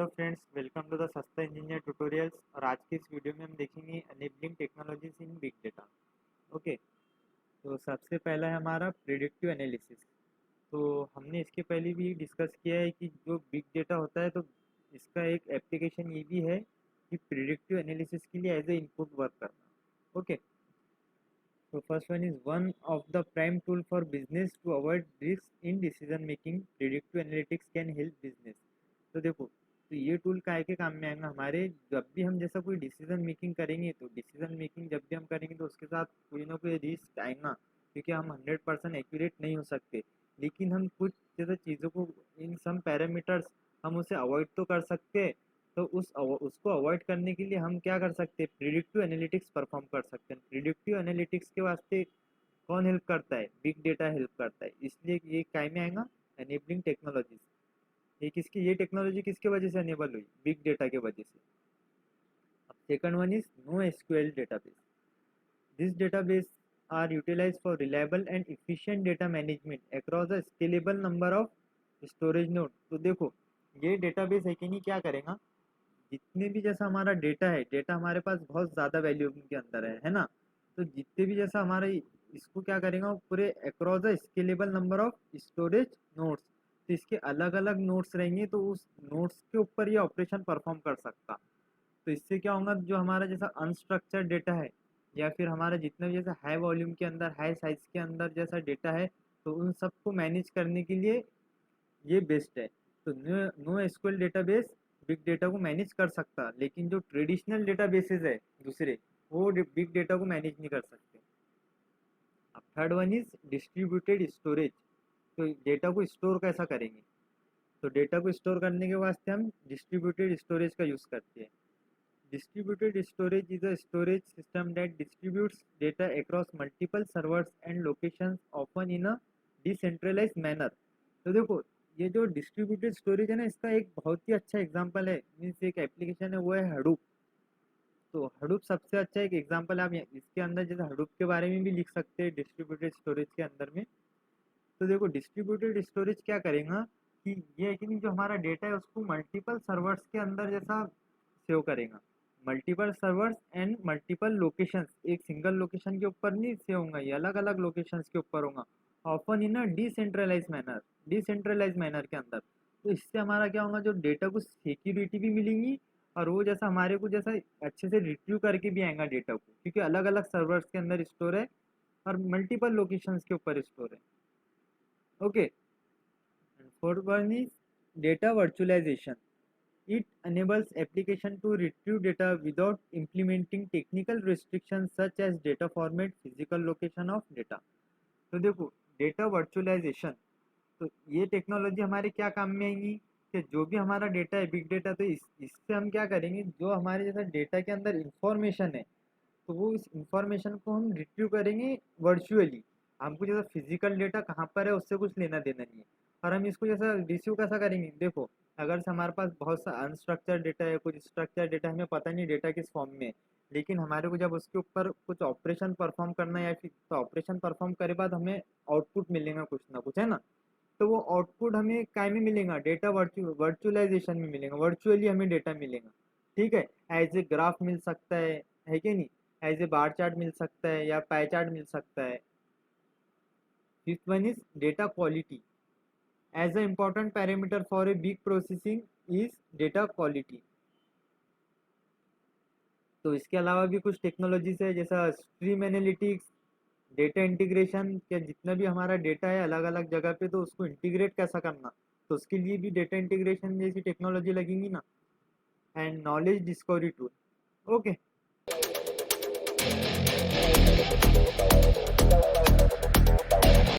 Hello friends, welcome to the Sasta engineer tutorials. और आज की इस वीडियो में हम देखेंगे enabling technologies in big data. Okay, तो सबसे पहला है हमारा प्रिडिक्टिव एनालिसिस। तो हमने इसके पहले भी डिस्कस किया है कि जो बिग डेटा होता है तो इसका एक एप्लीकेशन ये भी है कि प्रिडिक्टिव एनालिसिस के लिए एज ए इनपुट वर्क करना। Okay, so first one is one of the prime tool for business to avoid risks in decision making. Predictive analytics can help business. तो देखो, तो ये टूल काय के काम में आएगा हमारे, जब भी हम जैसा कोई डिसीजन मेकिंग करेंगे तो डिसीजन मेकिंग जब भी हम करेंगे तो उसके साथ कोई ना कोई रिस्क आएगा, क्योंकि हम 100% एक्यूरेट नहीं हो सकते। लेकिन हम कुछ जैसे चीज़ों को इन सम पैरामीटर्स हम उसे अवॉइड तो कर सकते हैं। तो उसको अवॉइड करने के लिए हम क्या कर सकते हैं, प्रिडिक्टिव एनालिटिक्स परफॉर्म कर सकते हैं। प्रिडिक्टिव एनालिटिक्स के वास्ते कौन हेल्प करता है? बिग डेटा हेल्प करता है। इसलिए ये काय में आएगा, एनेबलिंग टेक्नोलॉजीज। ये टेक्नोलॉजी किसके वजह से एनेबल हुई? बिग डेटा के वजह से। अब second one is no SQL database. This database are utilise for reliable and efficient data management across a scalable number of storage node. तो देखो, ये डेटाबेस है कि नहीं, क्या करेगा, जितने भी जैसा हमारा डेटा है, डेटा हमारे पास बहुत ज़्यादा वैल्यूम के अंदर है ना। तो जितने भी जैसा हमारे इसको क्या करेगा, पूरे across the scalable number of storage nodes. तो इसके अलग अलग नोड्स रहेंगे तो उस नोड्स के ऊपर ये ऑपरेशन परफॉर्म कर सकता। तो इससे क्या होगा, जो हमारा जैसा अनस्ट्रक्चर्ड डेटा है या फिर हमारा जितना भी जैसा हाई वॉल्यूम के अंदर, हाई साइज के अंदर जैसा डेटा है, तो उन सबको मैनेज करने के लिए ये बेस्ट है। तो no SQL database big data को मैनेज कर सकता, लेकिन जो ट्रेडिशनल डेटाबेसेस है दूसरे, वो बिग डेटा को मैनेज नहीं कर सकते। अब third one is distributed storage. तो डेटा को स्टोर कैसा करेंगे? तो डेटा को स्टोर करने के वास्ते हम डिस्ट्रीब्यूटेड स्टोरेज का यूज़ करते हैं। Distributed storage is a storage system that distributes data across multiple servers and locations, often in a decentralised manner. तो देखो, ये जो डिस्ट्रीब्यूटेड स्टोरेज है ना, इसका एक बहुत ही अच्छा एग्जांपल है, मीन्स एक एप्लीकेशन है, वो है हडूप। तो हडूप सबसे अच्छा एक एग्जांपल है। आप इसके अंदर जैसे हडूप के बारे में भी लिख सकते हैं डिस्ट्रीब्यूटेड स्टोरेज के अंदर में। तो देखो, डिस्ट्रीब्यूटेड स्टोरेज क्या करेगा कि ये है कि नहीं, जो हमारा डेटा है उसको मल्टीपल सर्वर्स के अंदर जैसा सेव करेगा। Multiple servers and multiple locations, एक सिंगल लोकेशन के ऊपर नहीं सेव होगा, ये अलग अलग लोकेशंस के ऊपर होगा, often in a decentralise manner के अंदर। तो इससे हमारा क्या होगा, जो डेटा को सिक्योरिटी भी मिलेगी और वो जैसा हमारे को जैसा अच्छे से रिट्रीव करके भी आएगा डेटा को, क्योंकि अलग अलग सर्वर्स के अंदर स्टोर है और मल्टीपल लोकेशंस के ऊपर स्टोर है। Okay, fourth one is data virtualisation. It enables application to retrieve data without implementing technical restrictions such as data format, physical location of data. तो देखो, डेटा वर्चुअलाइजेशन, तो ये टेक्नोलॉजी हमारे क्या काम में आएगी कि जो भी हमारा डेटा है बिग डेटा, तो इससे हम क्या करेंगे, जो हमारे जैसा डेटा के अंदर इंफॉर्मेशन है तो वो इस इंफॉर्मेशन को हम रिट्रीव करेंगे वर्चुअली। हमको जैसा फिजिकल डेटा कहाँ पर है उससे कुछ लेना देना नहीं है। और हम इसको जैसा रिसीव कैसा करेंगे, देखो, अगर से हमारे पास बहुत सा अनस्ट्रक्चर्ड डेटा है, कुछ स्ट्रक्चर्ड डेटा, हमें पता नहीं डेटा किस फॉर्म में है, लेकिन हमारे को जब उसके ऊपर कुछ ऑपरेशन परफॉर्म करना है या फिर तो ऑपरेशन परफॉर्म करे बाद हमें आउटपुट मिलेगा कुछ ना कुछ, है ना। तो वो आउटपुट हमें काय में मिलेगा, डेटा वर्चुअलाइजेशन में मिलेगा, वर्चुअली हमें डेटा मिलेगा। ठीक है, एज ए ग्राफ मिल सकता है कि नहीं, एज ए बार चार्ट मिल सकता है या पाई चार्ट मिल सकता है। Fifth one is data quality. As a important parameter for a big processing is data quality. तो इसके अलावा भी कुछ टेक्नोलॉजीज है जैसा स्ट्रीम एनालिटिक्स, डेटा इंटीग्रेशन, क्या जितना भी हमारा डेटा है अलग अलग जगह पे तो उसको इंटीग्रेट कैसा करना, तो उसके लिए भी डेटा इंटीग्रेशन जैसी टेक्नोलॉजी लगेंगी ना। And knowledge discovery tool. Okay,